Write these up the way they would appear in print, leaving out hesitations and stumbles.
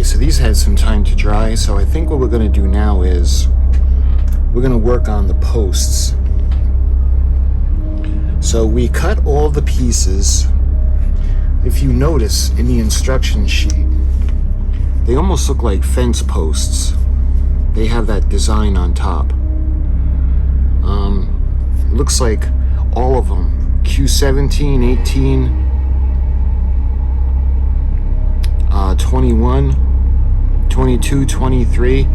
Okay, so these had some time to dry, so I think what we're going to do now is we're going to work on the posts. So we cut all the pieces. If you notice in the instruction sheet, they almost look like fence posts. They have that design on top. It looks like all of them, Q17, 18, 21, 22, 23,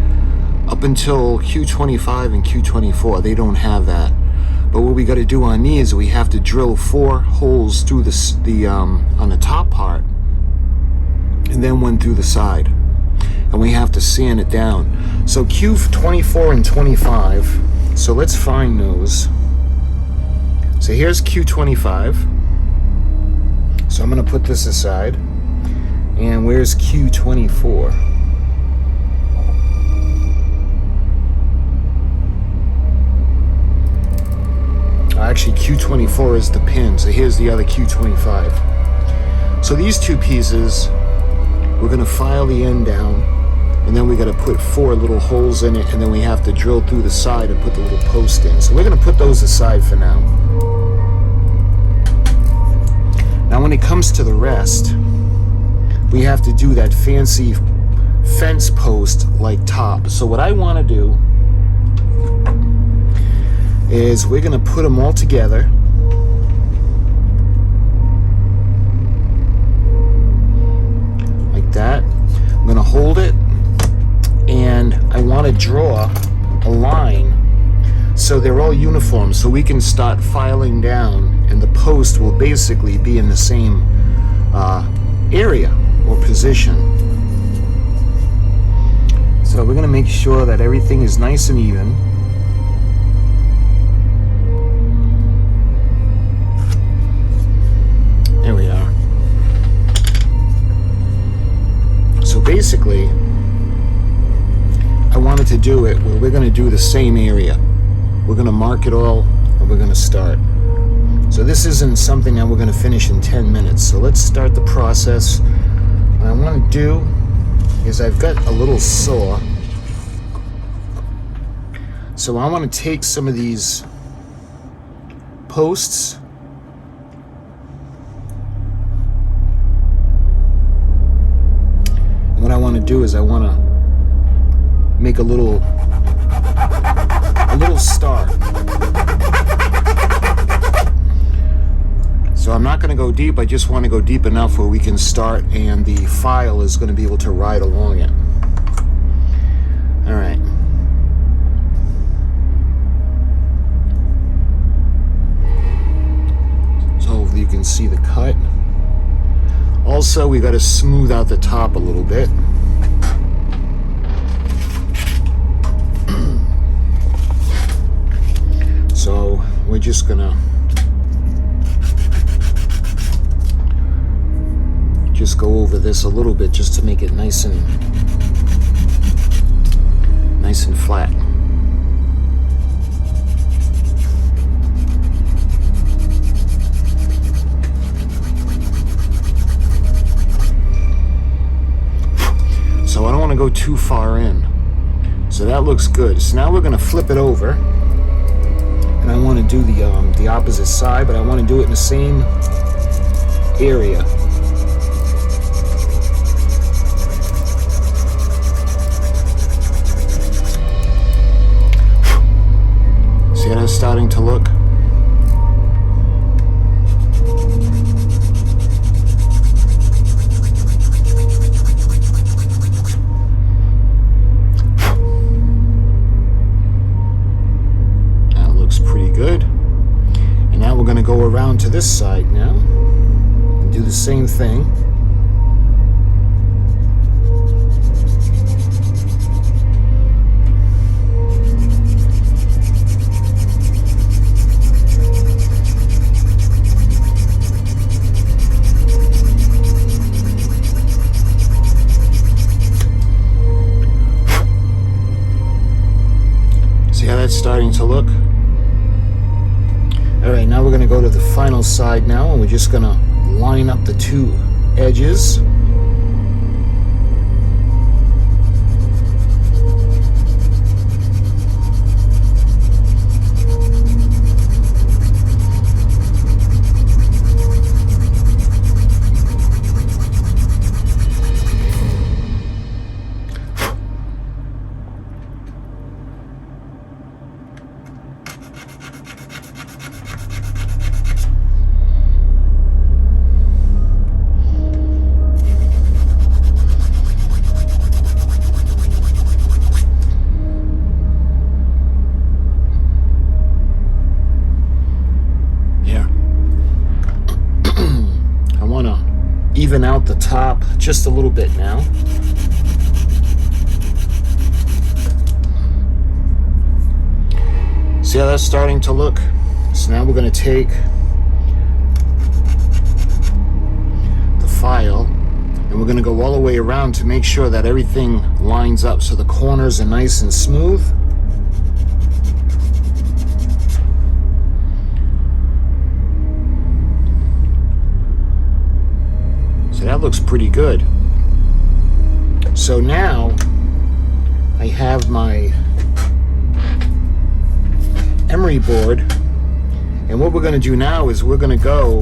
up until Q25 and Q24. They don't have that. But what we got to do on these, we have to drill 4 holes through on the top part, and then 1 through the side. And we have to sand it down. So Q24 and 25. So let's find those. So here's Q25. So I'm going to put this aside. And where's Q24? Actually, Q24 is the pin. So here's the other Q25. So these 2 pieces, we're going to file the end down. And then we got to put 4 little holes in it, and then we have to drill through the side and put the little post in. So we're going to put those aside for now. Now when it comes to the rest, we have to do that fancy fence post like top. So what I want to do is we're going to put them all together. Like that. I'm going to hold it. And I want to draw a line so they're all uniform, so we can start filing down, and the post will basically be in the same area or position. So we're going to make sure that everything is nice and even. There we are. So basically, I wanted to do it where we're going to do the same area. We're going to mark it all, and we're going to start. So this isn't something that we're going to finish in 10 minutes. So let's start the process. What I want to do is I've got a little saw. So I want to take some of these posts. And what I want to do is I want to make a little star. So I'm not going to go deep, I just want to go deep enough where we can start and the file is going to be able to ride along it. Alright. So hopefully you can see the cut. Also, we got to smooth out the top a little bit. So we're just gonna go over this a little bit just to make it nice and flat. So I don't want to go too far in. So that looks good. So now we're gonna flip it over. And I want to do the opposite side, but I want to do it in the same area. See how it's starting to look? Good. And now we're going to go around to this side now and do the same thing. See how that's starting to look? Alright, now we're going to go to the final side now, and we're just going to line up the 2 edges. even out the top just a little bit now. See how that's starting to look? So now we're going to take the file and we're going to go all the way around to make sure that everything lines up so the corners are nice and smooth. So that looks pretty good. So now I have my emery board, and what we're going to do now is we're going to go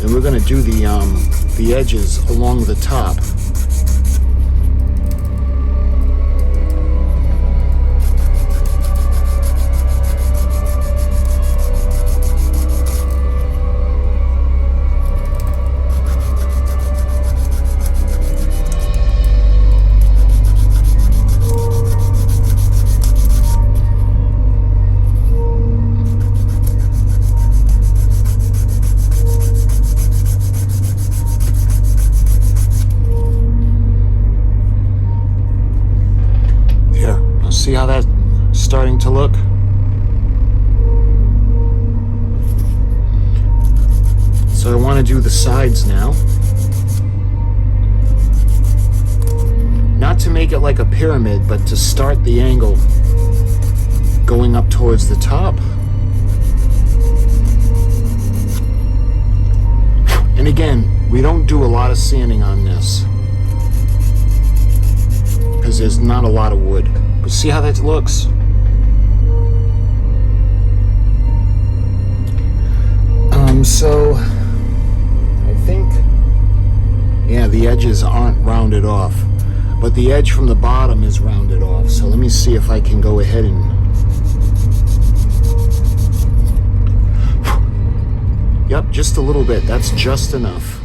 and we're going to do the edges along the top. See how that's starting to look? So I want to do the sides now. Not to make it like a pyramid, but to start the angle going up towards the top. And again, we don't do a lot of sanding on this because there's not a lot of wood. But see how that looks? So I think, yeah, the edges aren't rounded off, but the edge from the bottom is rounded off. So let me see if I can go ahead and, yep, just a little bit. That's just enough.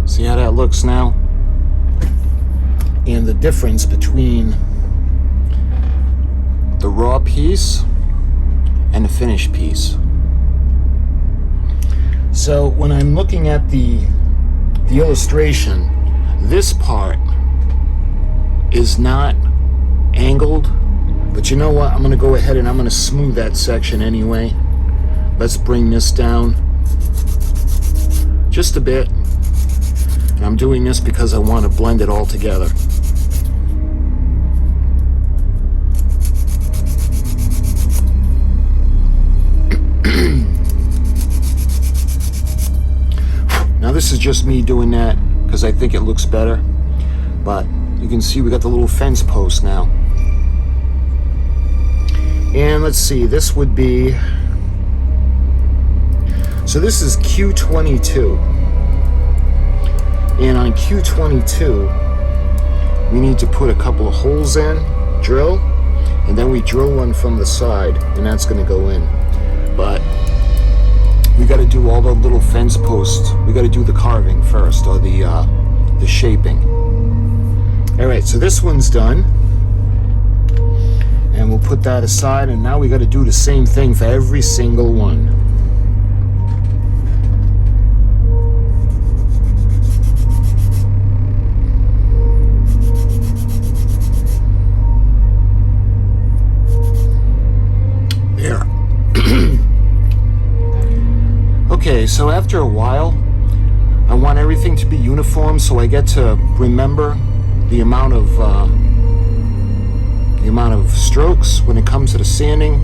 See how that looks now? And the difference between the raw piece and the finished piece. So when I'm looking at the illustration, this part is not angled, but you know what? I'm going to go ahead and I'm going to smooth that section anyway. Let's bring this down just a bit. And I'm doing this because I want to blend it all together. Now this is just me doing that because I think it looks better. But you can see we got the little fence post now. And let's see, this would be, so this is Q22. And on Q22, we need to put a couple of holes in, drill, and then we drill one from the side, and that's going to go in. But we got to do all the little fence posts. We got to do the carving first, or the shaping. All right, so this one's done, and we'll put that aside. And now we got to do the same thing for every single one. Okay, so after a while, I want everything to be uniform, so I get to remember the amount of strokes when it comes to the sanding,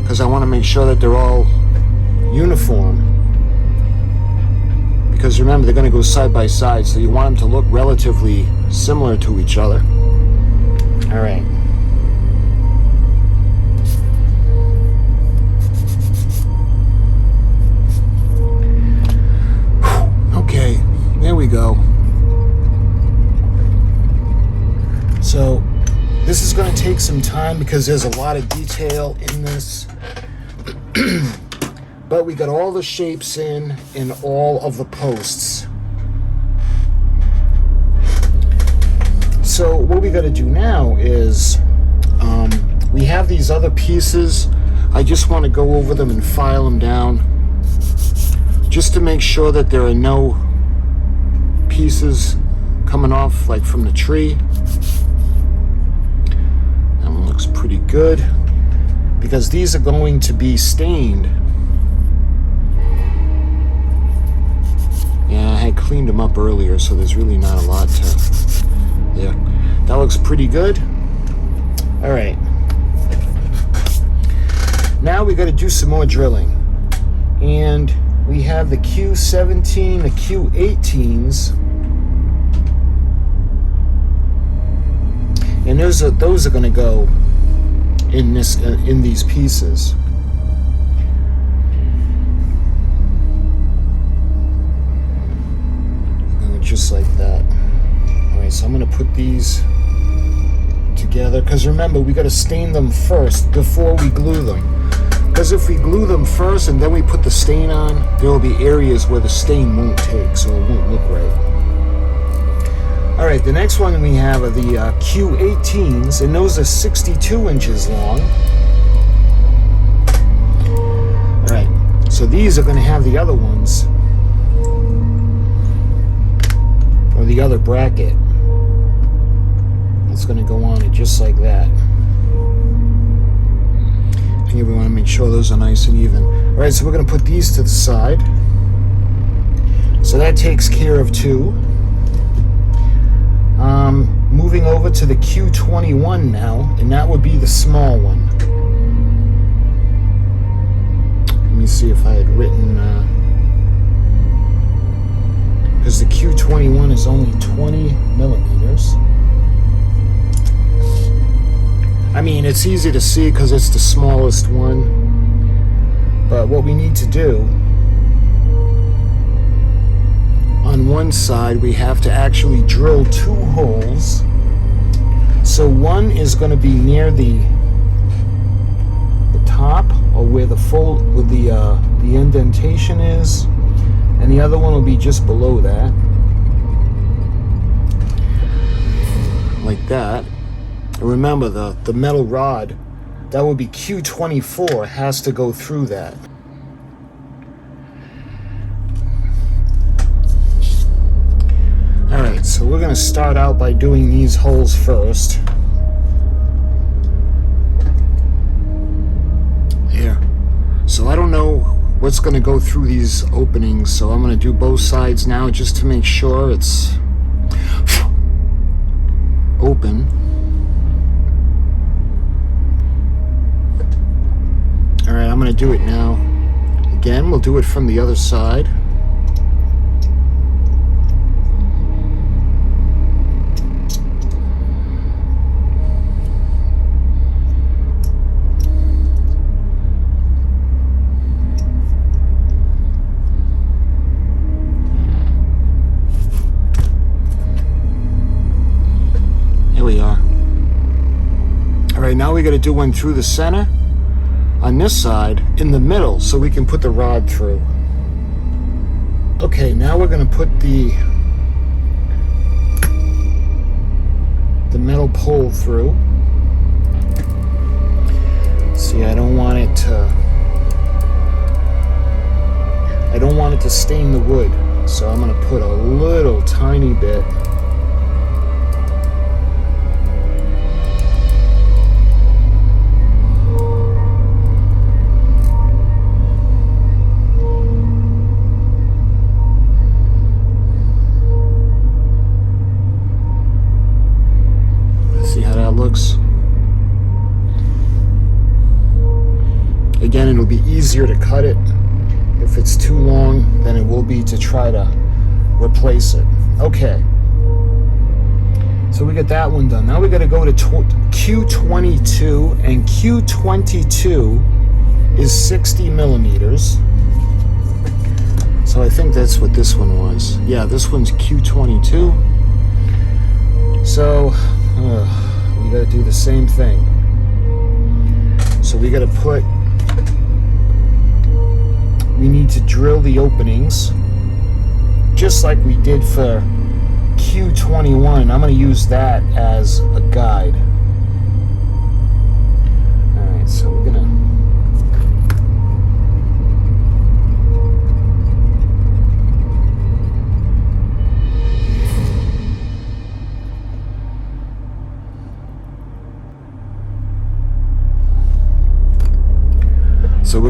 because I want to make sure that they're all uniform. Because remember, they're going to go side by side, so you want them to look relatively similar to each other. All right. There we go. So this is going to take some time because there's a lot of detail in this. But we got all the shapes in all of the posts. So what we got to do now is we have these other pieces. I just want to go over them and file them down just to make sure that there are no pieces coming off like from the tree. That one looks pretty good because these are going to be stained. Yeah, I had cleaned them up earlier, so there's really not a lot to... Yeah, that looks pretty good. All right. Now we got to do some more drilling. And we have the Q17, the Q18s. And those are going to go in these pieces. Just like that. All right, so I'm going to put these together because remember, we got to stain them first before we glue them. Because if we glue them first and then we put the stain on, there will be areas where the stain won't take, so it won't look right. All right, the next one we have are the Q18s, and those are 62 inches long. All right, so these are going to have the other ones, or the other bracket. It's going to go on it just like that. Here we want to make sure those are nice and even. All right, so we're going to put these to the side. So that takes care of two. Moving over to the Q21 now, and that would be the small one. Let me see if I had written, because the Q21 is only 20 millimeters. I mean, it's easy to see because it's the smallest one. But what we need to do, on one side, we have to actually drill 2 holes. So one is going to be near the top, or where the the indentation is, and the other one will be just below that, like that. Remember, the metal rod, that would be Q24, has to go through that. Alright, so we're going to start out by doing these holes first. Here. So I don't know what's going to go through these openings, so I'm going to do both sides now just to make sure it's open. Alright, I'm going to do it now. Again, we'll do it from the other side. Here we are. Alright, now we got to do one through the center. On this side, in the middle, so we can put the rod through. Okay, now we're going to put the metal pole through. See, I don't want it to stain the wood, so I'm going to put a little tiny bit. Again, it'll be easier to cut it if it's too long than it will be to try to replace it. Okay, so we got that one done. Now we got to go to Q22, and Q22 is 60 millimeters. So I think that's what this one was. Yeah, this one's Q22. So we got to do the same thing. So we need to drill the openings just like we did for Q21. I'm going to use that as a guide. Alright, so we're going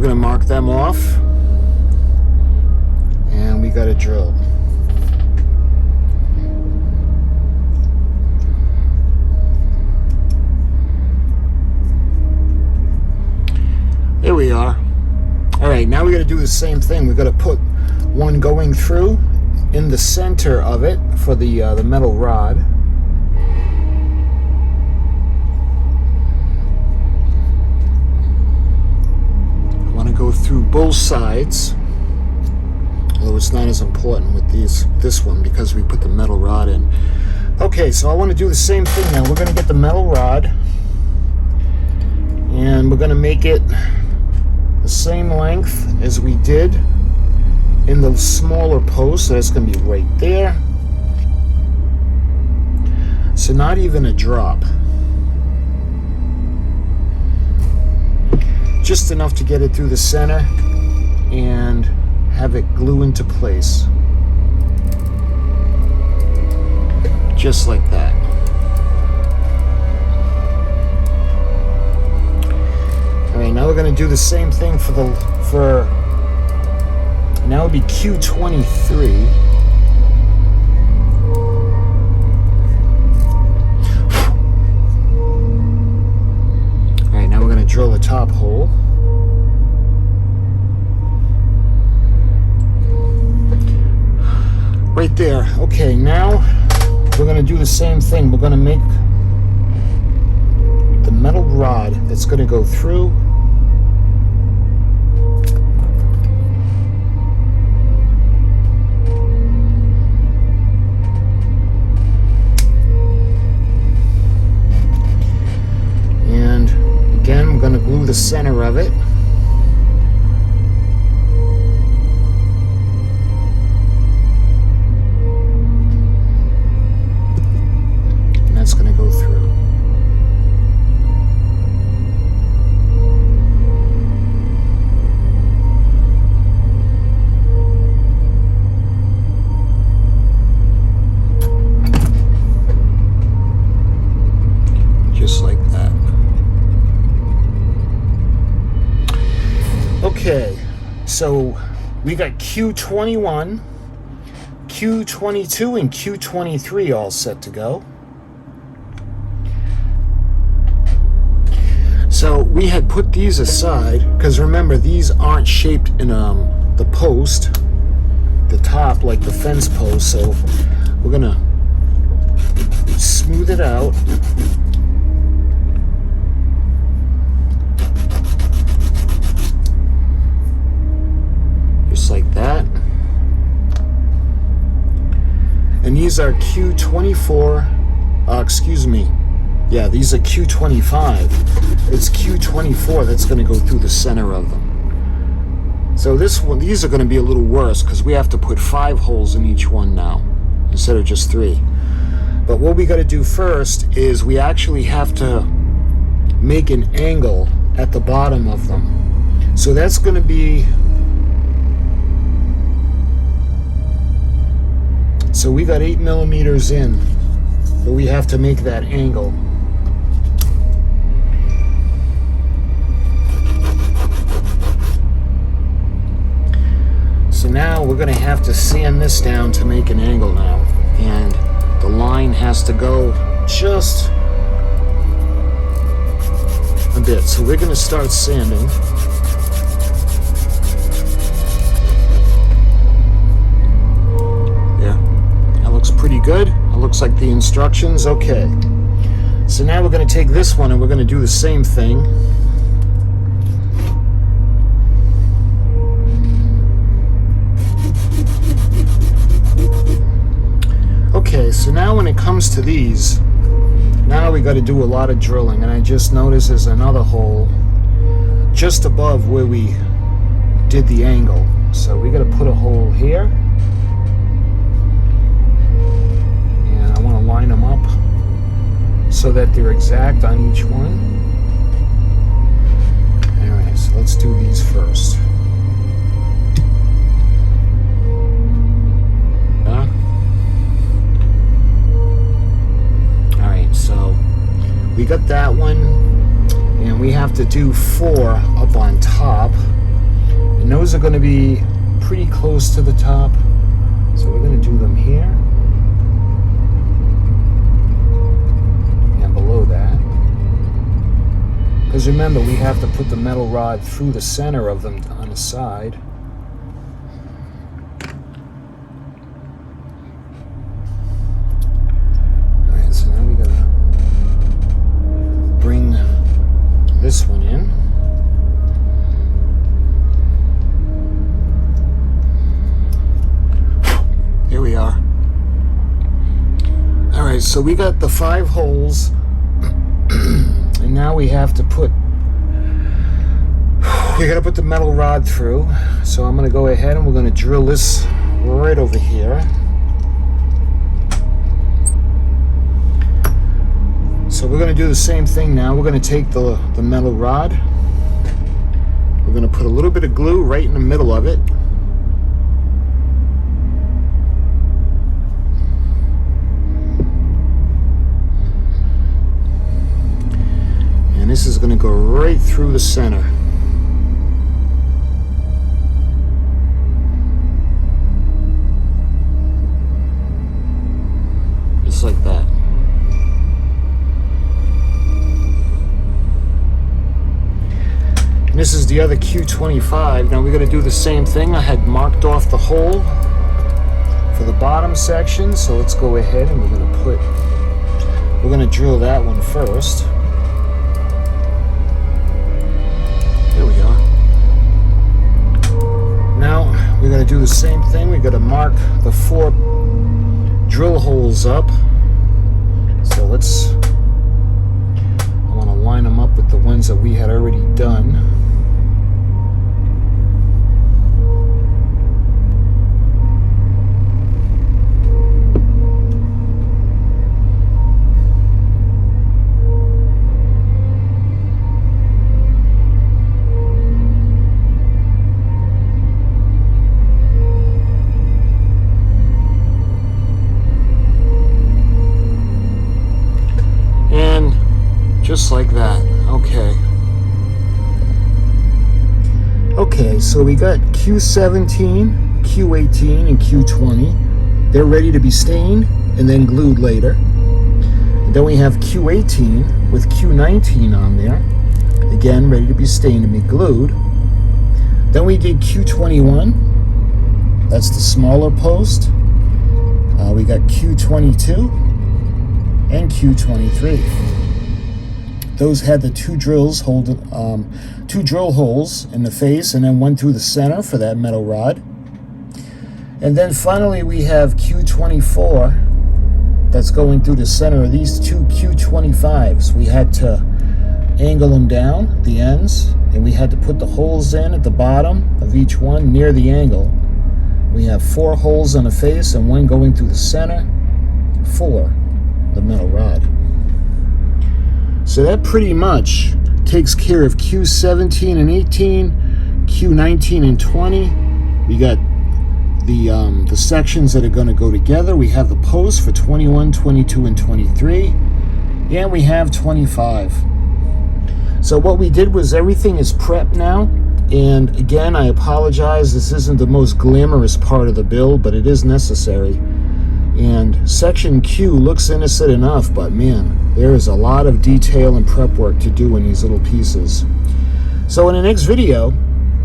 to mark them off, and we got to drill. There we are. Alright, now we got to do the same thing. We got to put one going through in the center of it for the metal rod. Go through both sides, although it's not as important with this one because we put the metal rod in. Okay, so I want to do the same thing now. We're going to get the metal rod and we're going to make it the same length as we did in the smaller post. So that's going to be right there. So not even a drop. Just enough to get it through the center and have it glue into place. Just like that. Alright, now we're going to do the same thing now it would be Q23. Alright, now we're going to drill the top hole. Right there. Okay, now we're going to do the same thing. We're going to make the metal rod that's going to go through. And again, we're going to glue the center of it. Okay, so we got Q21, Q22, and Q23 all set to go. So we had put these aside, because remember, these aren't shaped in the post, the top, like the fence post, so we're going to smooth it out. Like that. And these are Q24, excuse me, yeah, these are Q25. It's Q24 that's going to go through the center of them. So these are going to be a little worse because we have to put 5 holes in each one now instead of just 3. But what we got to do first is we actually have to make an angle at the bottom of them. So that's going to be, so we got 8 millimeters in, but we have to make that angle. So now we're going to have to sand this down to make an angle now. And the line has to go just a bit. So we're going to start sanding. Pretty good. It looks like the instructions. Okay. So now we're going to take this one and we're going to do the same thing. Okay, so now when it comes to these, now we got to do a lot of drilling, and I just noticed there's another hole just above where we did the angle. So we got to put a hole here, and I want to line them up so that they're exact on each one. Alright, so let's do these first. Alright, so we got that one, and we have to do 4 up on top, and those are going to be pretty close to the top, so we're going to do them here and below that, because remember, we have to put the metal rod through the center of them on the side. Alright, so now we gotta bring this one in. Here we are. Alright, so we got the 5 holes, and now we have to put, we gotta put the metal rod through. So I'm gonna go ahead and we're gonna drill this right over here. So we're gonna do the same thing now. We're gonna take the metal rod, we're gonna put a little bit of glue right in the middle of it. And this is going to go right through the center. Just like that. And this is the other Q25. Now we're going to do the same thing. I had marked off the hole for the bottom section, so let's go ahead and we're going to drill that one first. We're going to do the same thing. We're going to mark the 4 drill holes up. So I want to line them up with the ones that we had already done. Just like that. Okay, so we got Q17, Q18, and Q20. They're ready to be stained and then glued later. And then we have Q18 with Q19 on there. Again, ready to be stained and be glued. Then we did Q21. That's the smaller post. We got Q22 and Q23. Those had the 2 drill holes in the face, and then one through the center for that metal rod. And then finally we have Q24 that's going through the center of these 2 Q25s. We had to angle them down, the ends, and we had to put the holes in at the bottom of each one near the angle. We have 4 holes on the face and 1 going through the center for the metal rod. So that pretty much takes care of Q17 and 18, Q19 and 20. We got the sections that are going to go together. We have the posts for 21, 22, and 23, and we have 25. So what we did was everything is prepped now. And again, I apologize. This isn't the most glamorous part of the build, but it is necessary. And section Q looks innocent enough, but man, there is a lot of detail and prep work to do in these little pieces. So in the next video,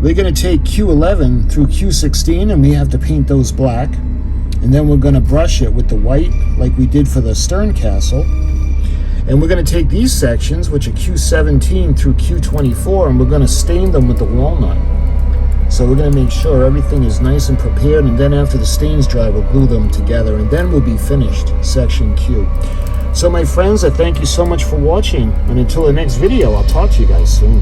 we're going to take Q11 through Q16, and we have to paint those black. And then we're going to brush it with the white like we did for the stern castle. And we're going to take these sections, which are Q17 through Q24, and we're going to stain them with the walnut. So we're going to make sure everything is nice and prepared, and then after the stains dry, we'll glue them together, and then we'll be finished section Q. So my friends, I thank you so much for watching, and until the next video, I'll talk to you guys soon.